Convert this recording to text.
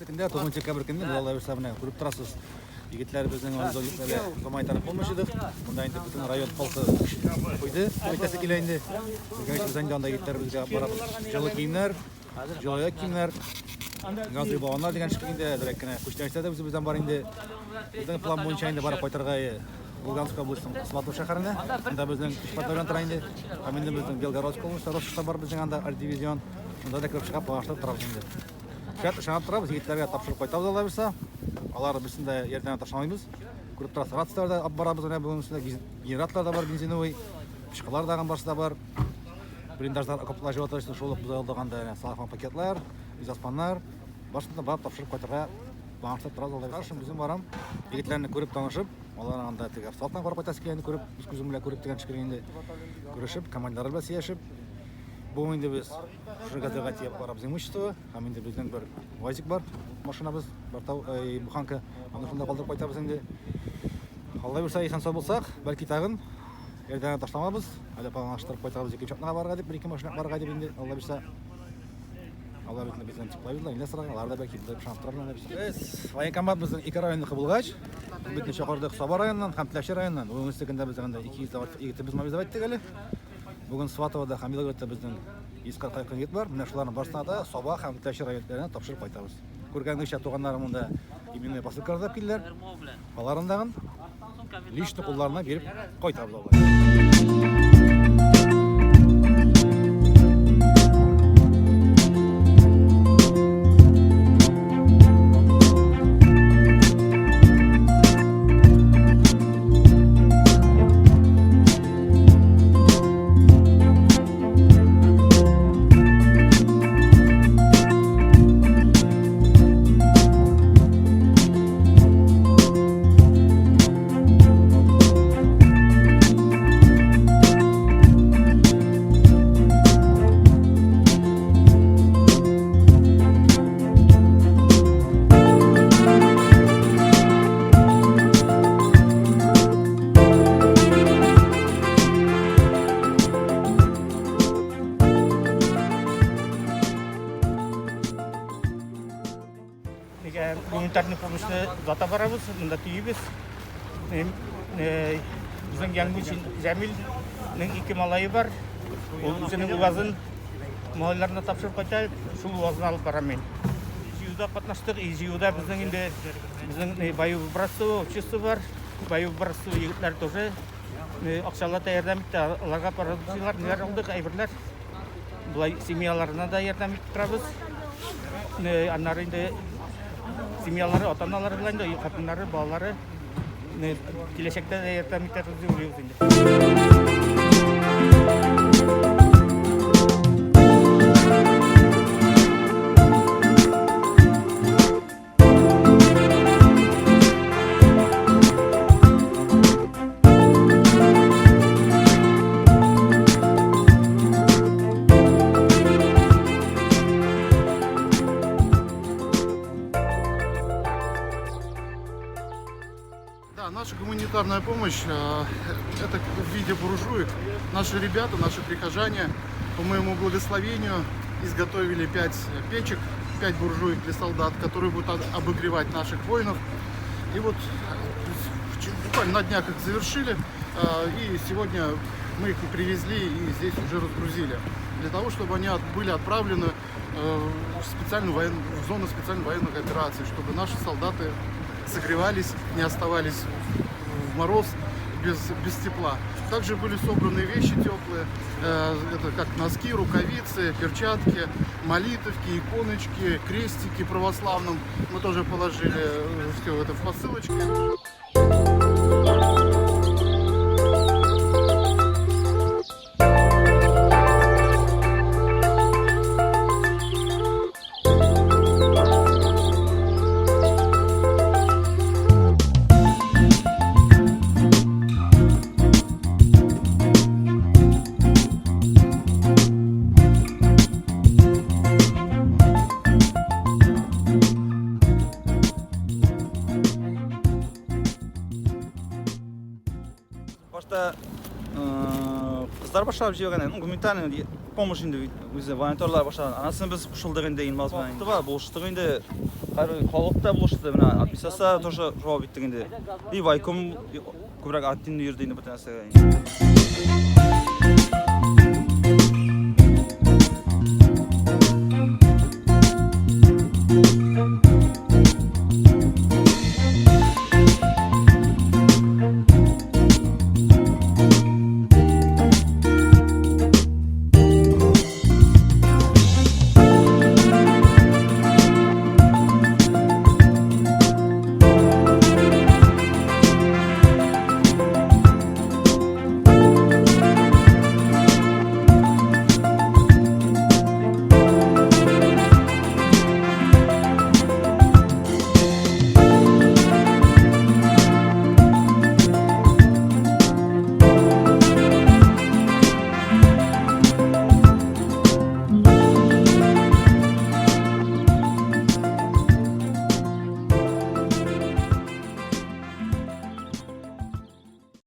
Секунде 9 декабрь күні Алла берсе мына көріп тұрасыз. Егетлер біздің олзоликларга комайтарып болмашыдық. Мында инде бүтін район халқы қойды. Көйтәсе келейінді. Bizden anda егетлер бізге барабыз. Жылы киімдер, жылы киімдер. Газы бағанlar деген шыққанда директ кіне көштерістер бізден бар инде. Біздің план бойынша инде барып қайтарға Луганская областың Сватов шәһәренә. Анда безнең патрульдан тора инде. Һәм инде безнең Белгородск обласында Ростовта бар безнең анда артдивизион. Шунда да кіріп шығып бағашлап тұрабыз инде. Шаңап тұрабыз, егетлерге тапшырып қайтабыз Алла берсе. Алар бисендә ярдәм ташламыйбыз. Күреп торасыз, рацияларда алып барабыз, менә бүген үстендә генераторлар да бар, бензиновый, пушкалар да барысы да бар. Блиндажлар окоплар җаваплылыгы шул ук без алдыганда салфан пакетлар, изаспаннар, башында барып тапшырып кайтырга багышлап торабыз Алла берсе. Безнең барам, егетләрне күреп танышып, алар анда тегәр салтан барып кайтасы килгәнне күреп, үз күзем белән күреп дигән шикелле күрешеп, командалар белән сөйләшеп, бу инде без Шургазага тиеп барабыз имущество, һәм инде безнең бер УАЗик бар, машинабыз, бартау буханка, аны шунда калдырып кайтабыз инде. Алла берсе исән сау булсак, бәлки тагын ярдәм ташламабыз, әле планлаштырып кайтабыз, икенче атнага барырга дип, бер-ике машина барырга дип инде. Алла берсе Алла безнең типлайбызлар, инде сырага, алар да бәлки дип шанттыралар дип. Без военкомат безнең ике районныкы булгач, бөтен шәһәрдә Саба районыннан һәм Теләче районыннан, бүген секундә без анда 200 егетебез мобилизовать иттек әле. Бүген Сватовда һәм Белгородта безнең 140 егет бар. Менә шуларның барысына да Саба һәм Теләче районнарына тапшырып кайтабыз. Күргәнегезчә туганнарым монда именной посылкалар да килделәр. Аларны дагы лично кулларына биреп кайтабыз алар. Гуманитарный помощьны зата барабыз, мында түйбез. Безнең Яңгүч Җәмилнең 2 малае бар. Ул үзенең УАЗын малайларына тапшырып кайта, шул УАЗны алып барам мин. Җыюда катнаштык, җыюда безнең инде безнең баю братство общество бар. Баю братство егетләр тоже акчалата ярдәм итте. Аларга продукциялар ниләр алдык, әйберләр. Булай семьяларына да ярдәм итеп торабыз. Аннары инде семьялары, ата-аналары белән дә хатыннары, балалары киләчәктә дә ярдәм итәрбез дип уйлыйбыз инде. Наша гуманитарная помощь это в виде буржуек. Наши ребята, наши прихожане, по моему благословению, изготовили 5 печек, 5 буржуек для солдат, которые будут обогревать наших воинов. И вот буквально на днях их завершили, и сегодня мы их привезли и здесь уже разгрузили, для того, чтобы они были отправлены в зону специальных военных операций, чтобы наши солдаты согревались, не оставались в мороз без тепла. Также были собраны вещи теплые, это как носки, рукавицы, перчатки, молитовки, иконочки, крестики православным. Мы тоже положили все это в посылочки. Кыздар башлап җыйган гуманитарный помощь инде өзі волонтерлар башлаган. Анасын біз кушылдык инде инмаз менен. Туба булуштук инде халыкта булушту мына администрация тоже жооп иттик инде. И вайком көбүрөөк активный жүрдү инде бу нерсеге.